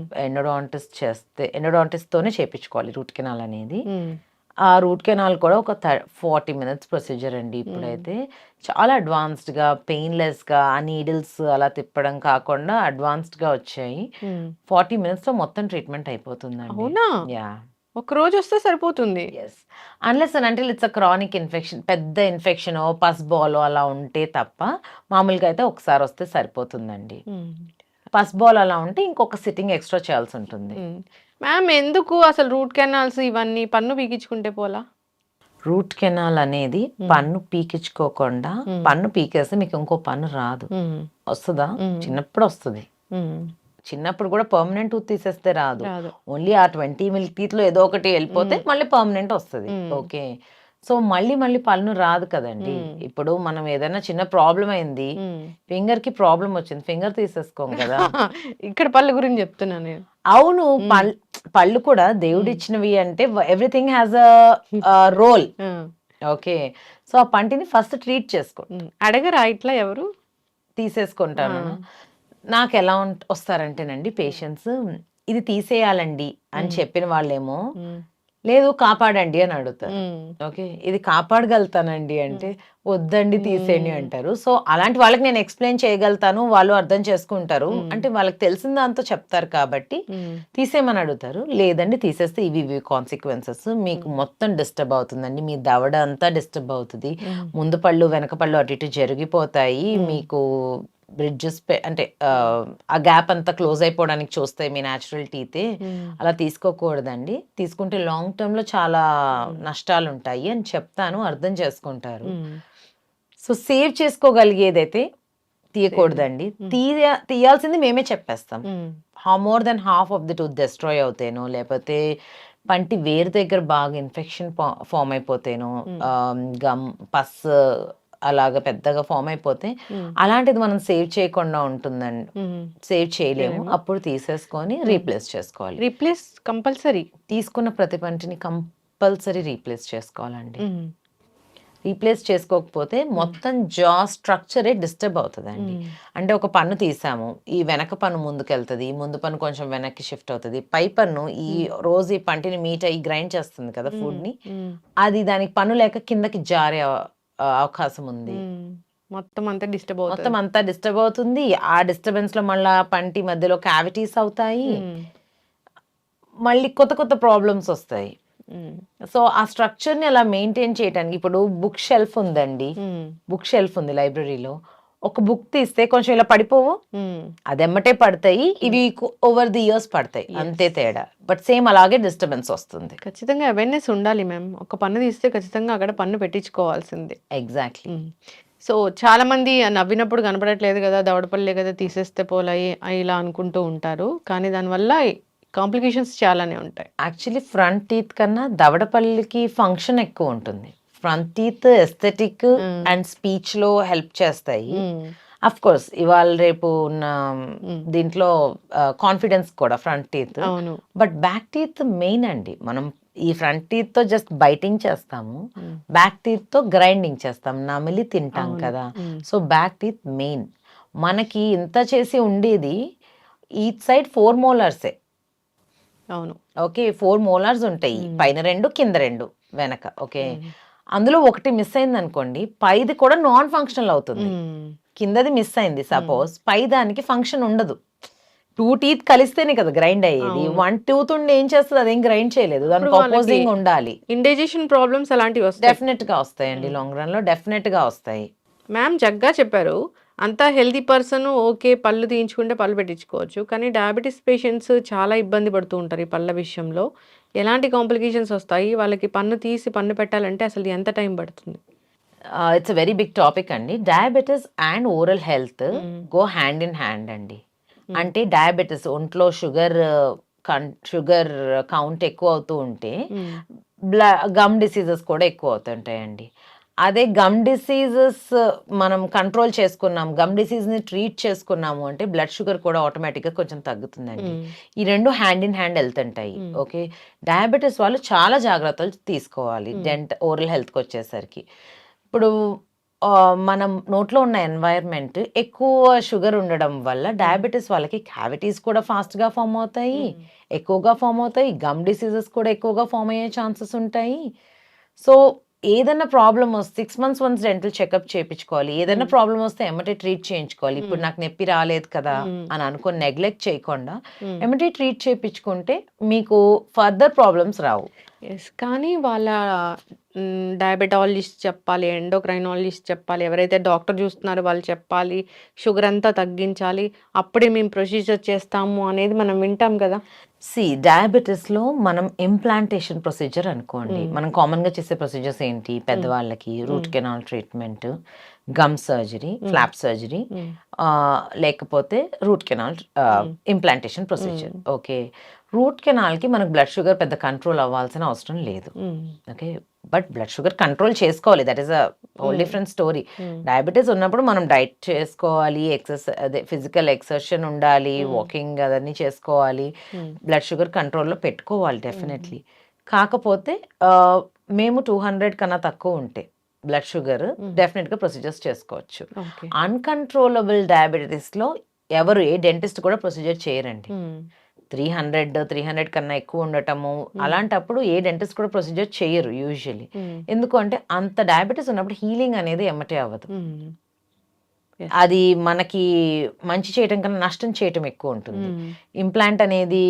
ఎండోడాంటిస్ట్‌తోనే చేపించుకోవాలి రూట్ కెనాల్ అనేది. ఆ రూట్ కెనాల్ కూడా ఒక 40 మినిట్స్ ప్రొసీజర్ అండి ఇప్పుడైతే. చాలా అడ్వాన్స్డ్‌గా, పెయిన్‌లెస్‌గా ఆ నీడిల్స్ అలా తిప్పడం కాకుండా అడ్వాన్స్డ్‌గా వచ్చాయి. 40 మినిట్స్‌లో మొత్తం ట్రీట్మెంట్ అయిపోతుందండి. అవునా? యాహ్! ఒక రోజు వస్తే సరిపోతుంది. Yes. Unless and until it's a chronic infection. పెద్ద ఇన్ఫెక్షనో, పస్ బాలో అలా ఉంటే తప్ప మామూలుగా అయితే ఒకసారి వస్తే సరిపోతుందండి. పస్ బాల్ అలా ఉంటే ఇంకొక సిట్టింగ్ ఎక్స్‌ట్రా చేయాల్సి ఉంటుంది. మ్యామ్ ఎందుకు అసలు రూట్ కెనాల్స్ ఇవన్నీ పన్ను పీకించుకుంటే పోలా? రూట్ కెనాల్ అనేది పన్ను పీకించుకోకుండా పన్ను పీకేస్తే మీకు ఇంకో పన్ను రాదు. వస్తదా? చిన్నప్పుడు వస్తది. చిన్నప్పుడు కూడా పర్మనెంట్ టూత్ తీసేస్తే రాదు. ఓన్లీ ఆ 20 మిల్క్ టీత్‌లో ఏదో ఒకటి వెళ్ళిపోతే మళ్ళీ పర్మనెంట్ వస్తది. ఓకే. సో మళ్ళీ పన్ను రాదు కదండి. ఇప్పుడు మనం ఏదైనా చిన్న ప్రాబ్లమ్ అయింది. ఫింగర్‌కి ప్రాబ్లమ్ వచ్చింది. ఫింగర్ తీసేసుకోం కదా! ఇక్కడ పళ్ళు గురించి చెప్తున్నా నేను. అవును. పళ్ళు కూడా దేవుడిచ్చినవి అంటే everything has a role. Okay. So ఆ పంటిని ఫస్ట్ ట్రీట్ చేసుకో. అడగరా ఇట్లా ఎవరు? తీసేసుకుంటాను. నాకెలా వస్తారంటేనండి పేషెంట్స్ ఇది తీసేయాలండి అని చెప్పిన వాళ్ళేమో లేదు కాపాడండి అని అడుగుతారు. ఓకే. ఇది కాపాడగలుగుతానండి అంటే వద్దండి తీసేయండి అంటారు. సో అలాంటి వాళ్ళకి నేను ఎక్స్‌ప్లెయిన్ చేయగలుగుతాను. వాళ్ళు అర్థం చేసుకుంటారు. అంటే వాళ్ళకి తెలిసిన దాంతో చెప్తారు కాబట్టి తీసేయమని అడుగుతారు. లేదండి తీసేస్తే ఇవి కాన్సిక్వెన్సెస్ మీకు మొత్తం డిస్టర్బ్ అవుతుందండి. మీ దవడ అంతా డిస్టర్బ్ అవుతది. ముందు పళ్ళు, వెనక పళ్ళు అటు ఇటు జరిగిపోతాయి. మీకు బ్రిడ్జెస్ అంటే ఆ గ్యాప్ అంతా క్లోజ్ అయిపోవడానికి చూస్తాయి మీ న్యాచురల్ టీతే. అలా తీసుకోకూడదండి. తీసుకుంటే లాంగ్ టర్మ్‌లో చాలా నష్టాలుంటాయి అని చెప్తాను. అర్థం చేసుకుంటారు. So save చేసుకోగలిగేదైతే తీయకూడదండి. తీయాల్సింది మేమే చెప్పేస్తాం. More than half of the tooth destroy అవుతేనో, లేకపోతే పంటి వేరు దగ్గర బాగా ఇన్ఫెక్షన్ ఫార్మ్ అయిపోతేనో, పస్ అలాగా పెద్దగా ఫార్మ్ అయిపోతే అలాంటిది మనం సేవ్ చేయకుండా ఉంటుందండి. సేవ్ చేయలేము. అప్పుడు తీసేసుకొని రీప్లేస్ చేసుకోవాలి. Replace compulsory. తీసుకున్న ప్రతి పంటిని కంపల్సరీ రీప్లేస్ చేసుకోవాలండి. రీప్లేస్ చేసుకోకపోతే మొత్తం జా స్ట్రక్చరే డిస్టర్బ్ అవుతుందండి. అంటే ఒక పన్ను తీసాము, ఈ వెనక పన్ను ముందుకెళ్తుంది, ముందు పన్ను కొంచెం వెనక్కి షిఫ్ట్ అవుతుంది, పై పన్ను రోజు ఈ పంటిని మీట్ అయ్యి గ్రైండ్ చేస్తుంది కదా ఫుడ్ని, అది దానికి పన్ను లేక కిందకి జారే అవకాశం ఉంది. మొత్తం అంతా డిస్టర్బ్ అవుతుంది. ఆ డిస్టర్బెన్స్ లో మళ్ళీ పంటి మధ్యలో క్యావిటీస్ అవుతాయి. మళ్ళీ కొత్త ప్రాబ్లమ్స్ వస్తాయి. సో ఆ స్ట్రక్చర్ ని అలా మెయింటైన్ చేయడానికి ఇప్పుడు బుక్ షెల్ఫ్ ఉందండి. బుక్ షెల్ఫ్ ఉంది లైబ్రరీలో. ఒక బుక్ తీస్తే కొంచెం ఇలా పడిపోవు, అదెమ్మటే పడతాయి. ఇవి ఓవర్ ది ఇయర్స్ పడతాయి, అంతే తేడా. బట్ సేమ్ అలాగే డిస్టర్బెన్స్ వస్తుంది. ఖచ్చితంగా అవేర్నెస్ ఉండాలి మ్యామ్. ఒక పన్ను తీస్తే ఖచ్చితంగా అక్కడ పన్ను పెట్టించుకోవాల్సిందే. ఎగ్జాక్ట్లీ. సో చాలా మంది నవ్వినప్పుడు కనపడట్లేదు కదా, దవడపల్లే కదా తీసేస్తే పోలాయి ఇలా అనుకుంటూ ఉంటారు. కానీ దానివల్ల కాంప్లికేషన్స్ చాలానే ఉంటాయి. యాక్చువల్లీ ఫ్రంట్ టీత్ కన్నా దవడపల్లికి ఫంక్షన్ ఎక్కువ ఉంటుంది. Front teeth aesthetic and speech లో హెల్ప్ చేస్తాయి. అఫ్ కోర్స్ ఇవాళ రేపు ఉన్న దీంట్లో కాన్ఫిడెన్స్ కూడా front teeth. But back teeth main అండి. మనం ఈ ఫ్రంట్ టీత్ తో జస్ట్ బైటింగ్ చేస్తాము, బ్యాక్ టీత్ తో గ్రైండింగ్ చేస్తాం, నమిలి తింటాం కదా. So back teeth main. మనకి ఇంత చేసి ఉండేది ఈచ్ సైడ్ 4 మోలార్సే. అవును. ఓకే. 4 మోలార్స్ ఉంటాయి, పైన 2 కింద 2 వెనక. ఓకే. అందులో ఒకటి మిస్ అయింది అనుకోండి, పైది కూడా నాన్ ఫంక్షనల్ అవుతుంది. కిందది మిస్ అయింది సపోజ్, పై దానికి ఫంక్షన్ ఉండదు. 2 టీత్ కలిస్తేనే కదా గ్రైండ్ అయ్యేది. 1 టూత్ ఉండి ఏం చేస్తుంది, అదేం గ్రైండ్ చేయలేదు. దానికి ఆపోజింగ్ ఉండాలి. ఇండైజెషన్ ప్రాబ్లమ్స్ అలాంటివి వస్తాయి. డెఫినెట్ గా వస్తాయండి, లాంగ్ రన్ లో డెఫినెట్ గా వస్తాయి. మ్యామ్ చక్కగా చెప్పారు. అంతా హెల్తీ పర్సన్ ఓకే, పళ్ళు తీయించుకుంటే పళ్ళు పెట్టించుకోవచ్చు. కానీ డయాబెటీస్ పేషెంట్స్ చాలా ఇబ్బంది పడుతూ ఉంటారు ఈ పళ్ళ విషయంలో. ఎలాంటి కాంప్లికేషన్స్ వస్తాయి వాళ్ళకి? పన్ను తీసి పన్ను పెట్టాలంటే అసలు ఎంత టైం పడుతుంది? It's a very big topic అండి. Diabetes and oral health go hand in hand అండి. అంటే డయాబెటిస్ ఒంట్లో షుగర్ కౌంట్ ఎక్కువ అవుతూ ఉంటే గమ్ డిసీజెస్ కూడా ఎక్కువ అవుతుంటాయండి. అదే గమ్ డిసీజెస్ మనం కంట్రోల్ చేసుకున్నాం, గమ్ డిసీజ్ని ట్రీట్ చేసుకున్నాము అంటే బ్లడ్ షుగర్ కూడా ఆటోమేటిక్గా కొంచెం తగ్గుతుందండి. ఈ రెండు హ్యాండ్ ఇన్ హ్యాండ్ వెళ్తుంటాయి. ఓకే, డయాబెటీస్ వాళ్ళు చాలా జాగ్రత్తలు తీసుకోవాలి ఓరల్ హెల్త్కి వచ్చేసరికి. ఇప్పుడు మనం నోట్లో ఉన్న ఎన్వైర్న్మెంట్ ఎక్కువ షుగర్ ఉండడం వల్ల డయాబెటీస్ వాళ్ళకి క్యావిటీస్ కూడా ఫాస్ట్గా ఫామ్ అవుతాయి, ఎక్కువగా ఫామ్ అవుతాయి, గమ్ డిసీజెస్ కూడా ఎక్కువగా ఫామ్ అయ్యే ఛాన్సెస్ ఉంటాయి. సో ఏదైనా ప్రాబ్లం వస్తే 6 months వన్స్ డెంటల్ చెకప్ చేయించుకోవాలి. ఏదైనా ప్రాబ్లం వస్తే ఎమ్మటే ట్రీట్ చేయించుకోవాలి. ఇప్పుడు నాకు నొప్పి రాలేదు కదా అని అనుకొని నెగ్లెక్ట్ చేయకుండా ఎమ్మటే ట్రీట్ చేయించుకుంటే మీకు ఫర్దర్ ప్రాబ్లమ్స్ రావు. ఎస్. కానీ వాళ్ళ డయాబెటాలజిస్ట్ చెప్పాలి, ఎండోక్రైనాలజిస్ట్ చెప్పాలి, ఎవరైతే డాక్టర్ చూస్తున్నారో వాళ్ళు చెప్పాలి, షుగర్ అంతా తగ్గించాలి, అప్పుడే మేము ప్రొసీజర్ చేస్తాము అనేది మనం వింటాం కదా. డయాబెటీస్లో మనం ఇంప్లాంటేషన్ ప్రొసీజర్ అనుకోండి. మనం కామన్గా చేసే ప్రొసీజర్స్ ఏంటి? పెద్దవాళ్ళకి root canal treatment, gum surgery, flap surgery, లేకపోతే root canal implantation procedure. Okay, root కెనాల్కి మనకు బ్లడ్ షుగర్ పెద్ద కంట్రోల్ అవ్వాల్సిన అవసరం లేదు. Okay, but blood sugar control చేసుకోవాలి, that is a whole different story. Diabetes ఉన్నప్పుడు మనం డైట్ చేసుకోవాలి, ఫిజికల్ ఎక్సర్షన్ ఉండాలి, వాకింగ్ అదన్నీ చేసుకోవాలి, బ్లడ్ షుగర్ కంట్రోల్లో పెట్టుకోవాలి డెఫినెట్లీ. కాకపోతే మేము 200 కన్నా తక్కువ ఉంటే బ్లడ్ షుగర్ డెఫినెట్గా ప్రొసీజర్స్ చేసుకోవచ్చు. అన్కంట్రోలబుల్ డయాబెటీస్లో ఎవరు ఏ డెంటిస్ట్ కూడా ప్రొసీజర్ చేయరండి. 300 కన్నా ఎక్కువ ఉండటము అలాంటప్పుడు ఏ డెంటిస్ట్ కూడా ప్రొసీజర్ చేయరు యూజువల్లీ. ఎందుకంటే అంత డయాబెటీస్ ఉన్నప్పుడు హీలింగ్ అనేది ఎమ్మటే అవ్వదు. అది మనకి మంచి చేయటం కన్నా నష్టం చేయటం ఎక్కువ ఉంటుంది. ఇంప్లాంట్ అనేది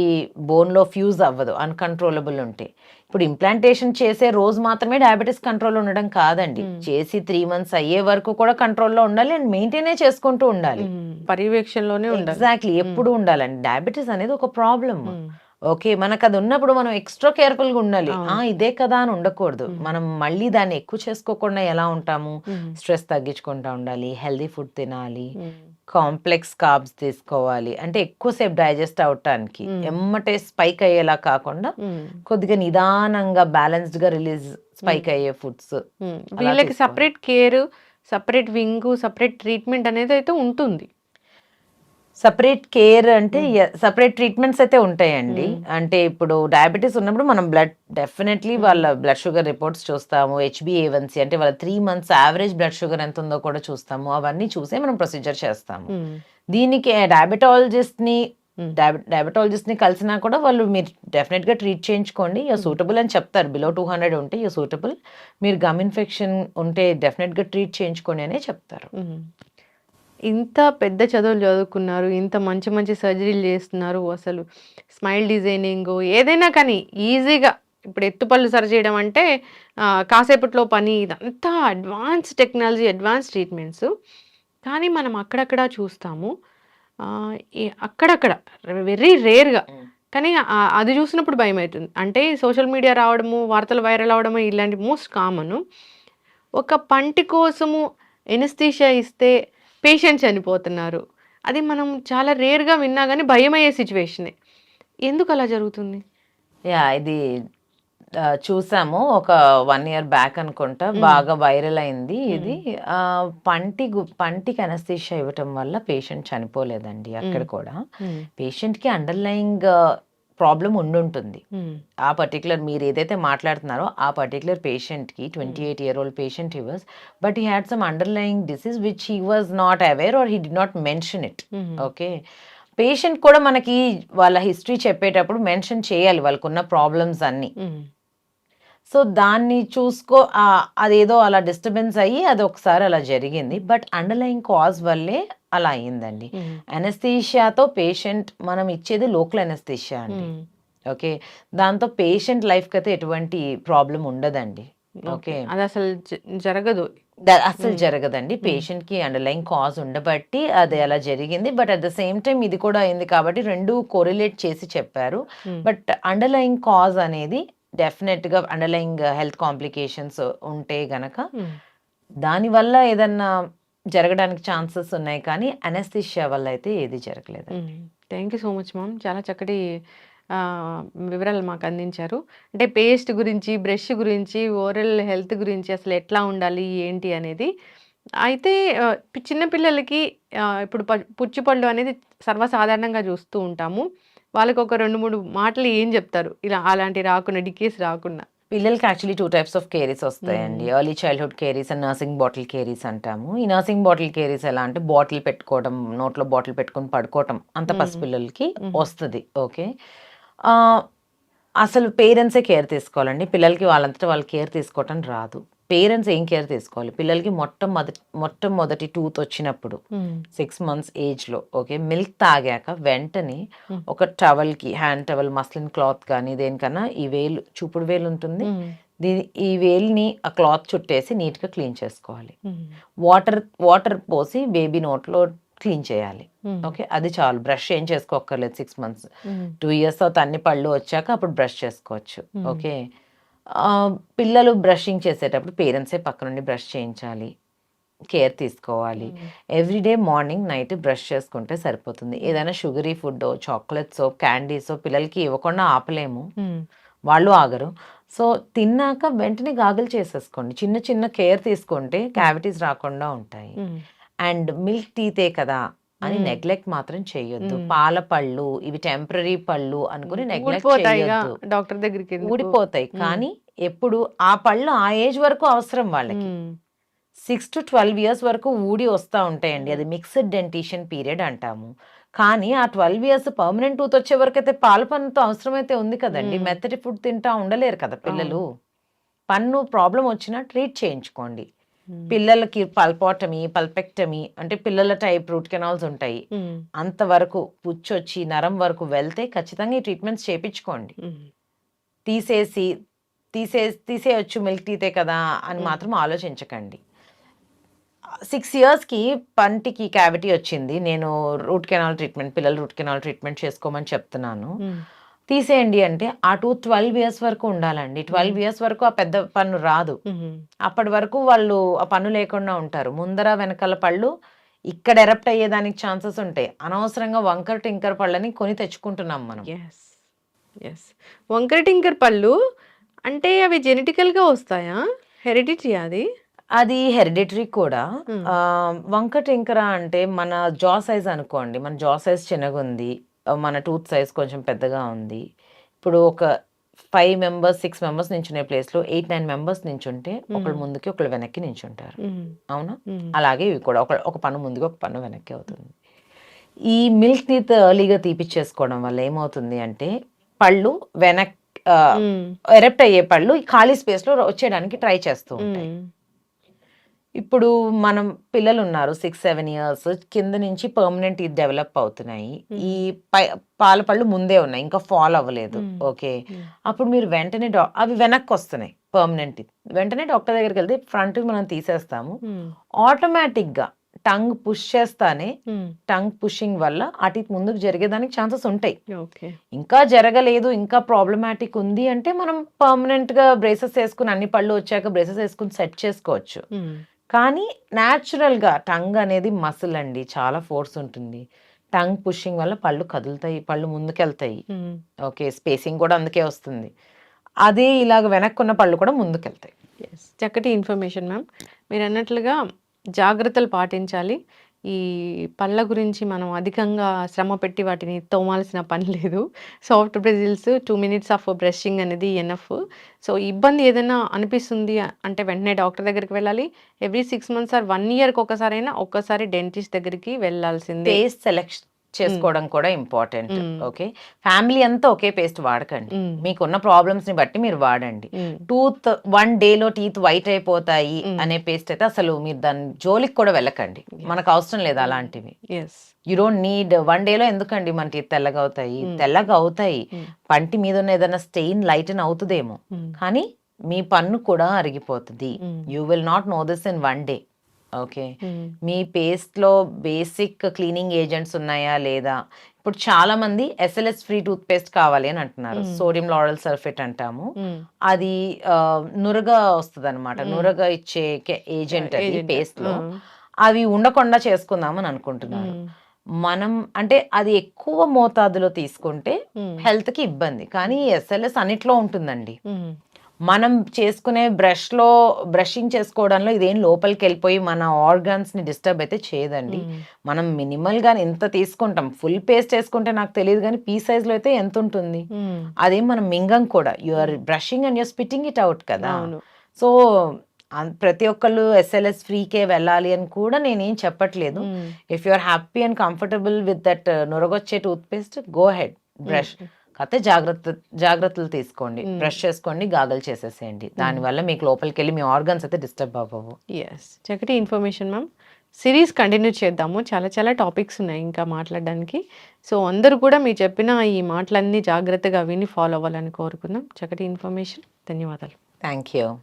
బోన్లో ఫ్యూజ్ అవ్వదు అన్కంట్రోలబుల్ ఉంటే. ఇప్పుడు ఇంప్లాంటేషన్ చేసే రోజు మాత్రమే డయాబెటీస్ కంట్రోల్ ఉండడం కాదండి, చేసి 3 months అయ్యే వరకు కూడా కంట్రోల్లో ఉండాలి అండ్ మెయింటైనే చేసుకుంటూ ఉండాలి, పర్యవేక్షణలోనే ఉండాలి. ఎగ్జాక్ట్లీ, ఎప్పుడు ఉండాలండి. డయాబెటీస్ అనేది ఒక ప్రాబ్లమ్. ఓకే, మనకు అది ఉన్నప్పుడు మనం ఎక్స్ట్రా కేర్ఫుల్గా ఉండాలి. ఇదే కదా అని ఉండకూడదు. మనం మళ్ళీ దాన్ని ఎక్కువ చేసుకోకుండా ఎలా ఉంటాము, స్ట్రెస్ తగ్గించుకుంటూ ఉండాలి, హెల్దీ ఫుడ్ తినాలి, కాంప్లెక్స్ కార్బ్స్ తీసుకోవాలి, అంటే ఎక్కువసేపు డైజెస్ట్ అవటానికి, ఎమ్మటే స్పైక్ అయ్యేలా కాకుండా కొద్దిగా నిదానంగా బ్యాలెన్స్డ్గా స్పైక్ అయ్యే ఫుడ్స్. వీళ్ళకి separate care, separate wing, separate treatment అనేది అయితే ఉంటుంది. సపరేట్ కేర్ అంటే సపరేట్ ట్రీట్మెంట్స్ అయితే ఉంటాయండి. అంటే ఇప్పుడు డయాబెటీస్ ఉన్నప్పుడు మనం డెఫినెట్లీ వాళ్ళ బ్లడ్ షుగర్ రిపోర్ట్స్ చూస్తాము, HbA1c అంటే వాళ్ళ 3 months యావరేజ్ బ్లడ్ షుగర్ ఎంత ఉందో కూడా చూస్తాము. అవన్నీ చూసే మనం ప్రొసీజర్ చేస్తాము. దీనికి డయాబెటాలజిస్ట్ని కలిసినా కూడా వాళ్ళు మీరు డెఫినెట్గా ట్రీట్ చేయించుకోండి, యూ సూటబుల్ అని చెప్తారు. బిలో 200 ఉంటే యూ సూటబుల్, మీరు గమ్ ఇన్ఫెక్షన్ ఉంటే డెఫినెట్గా ట్రీట్ చేయించుకోండి అనే చెప్తారు. ఇంత పెద్ద చదువులు చదువుకున్నారు, ఇంత మంచి మంచి సర్జరీలు చేస్తున్నారు, అసలు స్మైల్ డిజైనింగ్ ఏదైనా కానీ ఈజీగా ఇప్పుడు ఎత్తుపళ్ళు సరి చేయడం అంటే కాసేపట్లో పని, ఇదంతా అడ్వాన్స్ టెక్నాలజీ, అడ్వాన్స్ ట్రీట్మెంట్స్. కానీ మనం అక్కడక్కడ చూస్తాము, అక్కడక్కడ వెరీ రేర్గా, కానీ అది చూసినప్పుడు భయం అవుతుంది. అంటే సోషల్ మీడియా రావడము, వార్తలు వైరల్ అవడము ఇలాంటి మోస్ట్ కామన్. ఒక పంటి కోసము ఎనస్థీషియా ఇస్తే పేషెంట్ చనిపోతున్నారు, అది మనం చాలా రేర్గా విన్నా కానీ భయం అయ్యే సిచ్యువేషనే. ఎందుకు అలా జరుగుతుంది? ఇది చూసాము ఒక 1 year బ్యాక్ అనుకుంటా, బాగా వైరల్ అయింది ఇది. పంటికి అనస్థీషియా ఇవ్వటం వల్ల పేషెంట్ చనిపోలేదండి. అక్కడ కూడా పేషెంట్కి అండర్లయింగ్ ప్రాబ్లం ఉండుంటుంది. ఆ పర్టికులర్ మీరు ఏదైతే మాట్లాడుతున్నారో ఆ పర్టికులర్ పేషెంట్కి 28-year-old patient he was, but he had some underlying disease which he was not aware or he did not mention it. Okay, patient కూడా మనకి వాళ్ళ హిస్టరీ చెప్పేటప్పుడు మెన్షన్ చేయాలి వాళ్ళకున్న ప్రాబ్లమ్స్ అన్నీ. సో దాన్ని అదేదో అలా డిస్టర్బెన్స్ అయ్యి అది ఒకసారి అలా జరిగింది, బట్ అండర్లయింగ్ కాజ్ వల్లే అలా అయ్యిందండి. అనస్థీషియాతో పేషెంట్ మనం ఇచ్చేది లోకల్ అనస్థీషియా అండి. ఓకే, దాంతో పేషెంట్ లైఫ్కి అయితే ఎటువంటి ప్రాబ్లం ఉండదండి. ఓకే, అది అసలు జరగదు, అసలు జరగదండి. పేషెంట్కి అండర్లయింగ్ కాజ్ ఉండబట్టి అది అలా జరిగింది, but at the same time ఇది కూడా అయింది కాబట్టి రెండు కోరిలేట్ చేసి చెప్పారు. బట్ అండర్లయింగ్ కాజ్ అనేది డెఫినెట్గా అండర్లయింగ్ హెల్త్ కాంప్లికేషన్స్ ఉంటే గనక దానివల్ల ఏదన్నా జరగడానికి ఛాన్సెస్ ఉన్నాయి కానీ అనెస్థీషియా వల్ల అయితే ఏది జరగలేదు. Thank you so much ma'am. చాలా చక్కటి వివరాలు మాకు అందించారు. అంటే పేస్ట్ గురించి, బ్రష్ గురించి, ఓరల్ హెల్త్ గురించి అసలు ఎట్లా ఉండాలి, ఏంటి అనేది. అయితే చిన్న పిల్లలకి ఇప్పుడు పుచ్చిపళ్ళు అనేది సర్వసాధారణంగా చూస్తూ ఉంటాము. వాళ్ళకి ఒక 2, 3 మాటలు ఏం చెప్తారు? ఇలా అలాంటి రాకుండా, డికేస్ రాకుండా. పిల్లలకి యాక్చువల్లీ 2 టైప్స్ ఆఫ్ కేరీస్ వస్తాయండి. Early childhood caries and nursing bottle caries అంటాము. ఈ నర్సింగ్ బాటిల్ కేరీస్ ఎలా అంటే బాటిల్ పెట్టుకోవడం, నోట్లో బాటిల్ పెట్టుకొని పడుకోవటం అంత పసిపిల్లలకి వస్తది. ఓకే. అసలు పేరెంట్సే కేర్ తీసుకోవాలండి. పిల్లలకి వాళ్ళంతట వాళ్ళు కేర్ తీసుకోవటం రాదు. పేరెంట్స్ ఏం కేర్ తీసుకోవాలి? పిల్లలకి మొట్టమొదటి టూత్ వచ్చినప్పుడు 6 మంత్స్ ఏజ్‌లో ఓకే. మిల్క్ తాగాక వెంటనే ఒక టవల్‌కి, హ్యాండ్ టవల్, మస్లిన్ క్లాత్ కానీ దేనికన్నా ఈ వేలు, చూపుడు వేలు ఉంటుంది. ఈ వేలుని ఆ క్లాత్ చుట్టేసి నీట్‌గా క్లీన్ చేసుకోవాలి. వాటర్ పోసి బేబీ నోట్లో క్లీన్ చేయాలి. ఓకే. అది చాలు. బ్రష్ ఏం చేసుకోక్కర్లేదు 6 మంత్స్. 2 ఇయర్స్ తర్వాత అన్ని పళ్ళు వచ్చాక అప్పుడు బ్రష్ చేసుకోవచ్చు. ఓకే. పిల్లలు బ్రషింగ్ చేసేటప్పుడు పేరెంట్సే పక్క నుండి బ్రష్ చేయించాలి, కేర్ తీసుకోవాలి. ఎవ్రీడే మార్నింగ్ నైట్ బ్రష్ చేసుకుంటే సరిపోతుంది. ఏదైనా షుగరీ ఫుడ్, చాక్లెట్స్, క్యాండీస్ పిల్లలకి ఇవ్వకుండా ఆపలేము, వాళ్ళు ఆగరు. సో తిన్నాక వెంటనే గాగులు చేసేసుకోండి. చిన్న చిన్న కేర్ తీసుకుంటే క్యావిటీస్ రాకుండా ఉంటాయి. అండ్ మిల్క్ టీతే కదా అని నెగ్లెక్ట్ మాత్రం చేయొద్దు. పాల పళ్ళు ఇవి టెంపరరీ పళ్ళు అనుకుని నెగ్లెక్ట్ చేయొద్దు. డాక్టర్ దగ్గరికి ఊడిపోతాయి. కానీ ఎప్పుడు ఆ పళ్ళు ఆ ఏజ్ వరకు అవసరం వాళ్ళకి. 6 to 12 ఇయర్స్ వరకు ఊడి వస్తూ ఉంటాయండి. అది మిక్స్డ్ డెంటిషన్ పీరియడ్ అంటాము. కానీ ఆ 12 ఇయర్స్ పర్మనెంట్ టూత్ వచ్చే వరకు అయితే పాల పన్నుతో అవసరమైతే ఉంది కదండి. మెత్తటి ఫుడ్ తింటా ఉండలేరు కదా పిల్లలు. పన్ను ప్రాబ్లం వచ్చినా ట్రీట్ చేయించుకోండి. పిల్లలకి పల్పెక్టమీ అంటే పిల్లల టైప్ రూట్ కెనాల్స్ ఉంటాయి. అంతవరకు పుచ్చొచ్చి నరం వరకు వెళ్తే ఖచ్చితంగా ఈ ట్రీట్మెంట్స్ చేయించుకోండి. తీసేయచ్చు మిల్క్ టీతే కదా అని మాత్రం ఆలోచించకండి. 6 ఇయర్స్కి పంటికి క్యావిటీ వచ్చింది, నేను రూట్ కెనాల్ ట్రీట్మెంట్, పిల్లలు రూట్ కెనాల్ ట్రీట్మెంట్ చేసుకోమని చెప్తున్నాను, తీసేయండి అంటే ఆ 12 ఇయర్స్ వరకు ఉండాలండి. 12 ఇయర్స్ వరకు ఆ పెద్ద పన్ను రాదు. అప్పటి వరకు వాళ్ళు ఆ పన్ను లేకుండా ఉంటారు. ముందర వెనకాల పళ్ళు ఇక్కడ ఎరప్ట్ అయ్యేదానికి ఛాన్సెస్ ఉంటాయి. అనవసరంగా వంకర్ టింకర్ పళ్ళని కొని తెచ్చుకుంటున్నాం మనం. వంకర టింకర్ పళ్ళు అంటే అవి జెనెటికల్గా వస్తాయా, హెరిడిటరీ? అది హెరిడిటరీ కూడా. వంకర్ టింకరా అంటే మన జా సైజ్ అనుకోండి, మన జా సైజ్ చిన్నగా ఉంది, మన టూత్ సైజ్ కొంచెం పెద్దగా ఉంది. ఇప్పుడు ఒక 5 మెంబర్స్ 6 మెంబర్స్ నించునే ప్లేస్లో 8-9 మెంబర్స్ నించుంటే ఒకళ్ళు ముందుకి ఒకళ్ళు వెనక్కి నించుంటారు. అవునా? అలాగే ఇవి కూడా ఒక పన్ను ముందుగా ఒక పన్ను వెనక్కి అవుతుంది. ఈ మిల్క్ టీత్ ఎర్లీగా తీపిచ్చేసుకోవడం వల్ల ఏమవుతుంది అంటే పళ్ళు ఎరప్ట్ అయ్యే పళ్ళు ఖాళీ స్పేస్లో వచ్చేయడానికి ట్రై చేస్తూ ఉంటాయి. ఇప్పుడు మనం పిల్లలు ఉన్నారు 6-7 ఇయర్స్ కింద నుంచి పర్మనెంట్ ఇది డెవలప్ అవుతున్నాయి. ఈ పాల పళ్ళు ముందే ఉన్నాయి, ఇంకా ఫాల్ అవ్వలేదు. ఓకే. అప్పుడు మీరు వెంటనే అవి వెనక్కి వస్తున్నాయి పర్మనెంట్. వెంటనే డాక్టర్ దగ్గరికి వెళ్తే ఫ్రంట్ మనం తీసేస్తాము. ఆటోమేటిక్గా టంగ్ పుష్ చేస్తానే టంగ్ పుషింగ్ వల్ల అటు ముందుకు జరిగేదానికి ఛాన్సెస్ ఉంటాయి. ఇంకా జరగలేదు, ఇంకా ప్రాబ్లమాటిక్ ఉంది అంటే మనం పర్మనెంట్ గా బ్రేసెస్ వేసుకుని, అన్ని పళ్ళు వచ్చాక బ్రేసెస్ వేసుకుని సెట్ చేసుకోవచ్చు. కానీ న్యాచురల్ గా టంగ్ అనేది మసిల్ అండి, చాలా ఫోర్స్ ఉంటుంది. టంగ్ పుషింగ్ వల్ల పళ్ళు కదులుతాయి, పళ్ళు ముందుకెళ్తాయి. ఓకే. స్పేసింగ్ కూడా అందుకే వస్తుంది. అదే ఇలాగ వెనక్కున్న పళ్ళు కూడా ముందుకెళ్తాయి. చక్కటి ఇన్ఫర్మేషన్ మ్యామ్. మీరు అన్నట్లుగా జాగ్రత్తలు పాటించాలి. ఈ పళ్ళ గురించి మనం అధికంగా శ్రమ పెట్టి వాటిని తోమాల్సిన పని లేదు. Soft Brussels 2 minutes of brushing అనేది ఎనఫ్. సో ఇబ్బంది ఏదైనా అనిపిస్తుంది అంటే వెంటనే డాక్టర్ దగ్గరికి వెళ్ళాలి. ఎవ్రీ 6 months ఆర్ 1 yearకి ఒక్కసారి డెంటిస్ట్ దగ్గరికి వెళ్ళాల్సిందే. పేస్ట్ సెలెక్ట్ చేసుకోవడం కూడా ఇంపార్టెంట్. ఓకే. ఫ్యామిలీ అంతా ఒకే పేస్ట్ వాడకండి, మీకున్న ప్రాబ్లమ్స్ ని బట్టి మీరు వాడండి. టూత్ 1 డేలో టీత్ వైట్ అయిపోతాయి అనే పేస్ట్ అయితే అసలు మీరు దాని జోలికి కూడా వెళ్ళకండి, మనకు అవసరం లేదు అలాంటివి. You don't need. 1 డేలో ఎందుకండి మన టీత్ తెల్లగా అవుతాయి. పంటి మీద ఉన్న ఏదైనా స్టెయిన్ లైటన్ అవుతుందేమో, కానీ మీ పన్ను కూడా అరిగిపోతుంది. You will not know this in 1 day. Okay. మీ పేస్ట్‌లో బేసిక్ క్లీనింగ్ ఏజెంట్స్ ఉన్నాయా లేదా? ఇప్పుడు చాలా మంది ఎస్ఎల్ఎస్ ఫ్రీ టూత్ పేస్ట్ కావాలి అని అంటున్నారు. సోడియం లారెల్ సల్ఫేట్ అంటాము. అది నురగ వస్తదనమాట. నురగ ఇచ్చే ఏజెంట్ అది పేస్ట్‌లో. అవి ఉండకుండా చేసుకుందామని అనుకుంటున్నారు. మనం అంటే అది ఎక్కువ మోతాదులో తీసుకుంటే హెల్త్‌కి ఇబ్బంది. కానీ ఎస్ఎల్ఎస్ అన్నిట్లో ఉంటుందండి. మనం చేసుకునే బ్రషింగ్ చేసుకోవడంలో ఇదేం లోపలికెళ్ళిపోయి మన ఆర్గాన్స్‌ని డిస్టర్బ్ అయితే చేయదండి. మనం మినిమల్‌గానే ఇంత తీసుకుంటాం. ఫుల్ పేస్ట్ ఏసుకుంటే నాకు తెలీదు గానీ, పీ సైజ్‌లో అయితే ఎంతుంటుంది? అదేం మనం మింగం కూడా. You are brushing and your spitting it out కదా! అవును. సో, ప్రతి ఒక్కళ్ళు ఎస్ఎల్ఎస్ ఫ్రీకే వెళ్ళాలి అని కూడా నేనేం చెప్పట్లేదు. If you are happy and comfortable with that నురగొచ్చే tooth paste go ahead brush. కాకపోతే జాగ్రత్తలు తీసుకోండి. బ్రష్ చేసుకోండి, గాగల్ చేసేసేయండి. దానివల్ల మీకు లోపలికెళ్ళి మీ ఆర్గన్స్ అయితే డిస్టర్బ్ అవ్వవు. యెస్. చక్కటి ఇన్ఫర్మేషన్ మ్యామ్. సిరీస్ కంటిన్యూ చేద్దాము. చాలా చాలా టాపిక్స్ ఉన్నాయి ఇంకా మాట్లాడడానికి. సో, అందరూ కూడా మీరు చెప్పిన ఈ మాటలన్నీ జాగ్రత్తగా విని ఫాలో అవ్వాలని కోరుకుందాం. చక్కటి ఇన్ఫర్మేషన్. ధన్యవాదాలు. Thank you.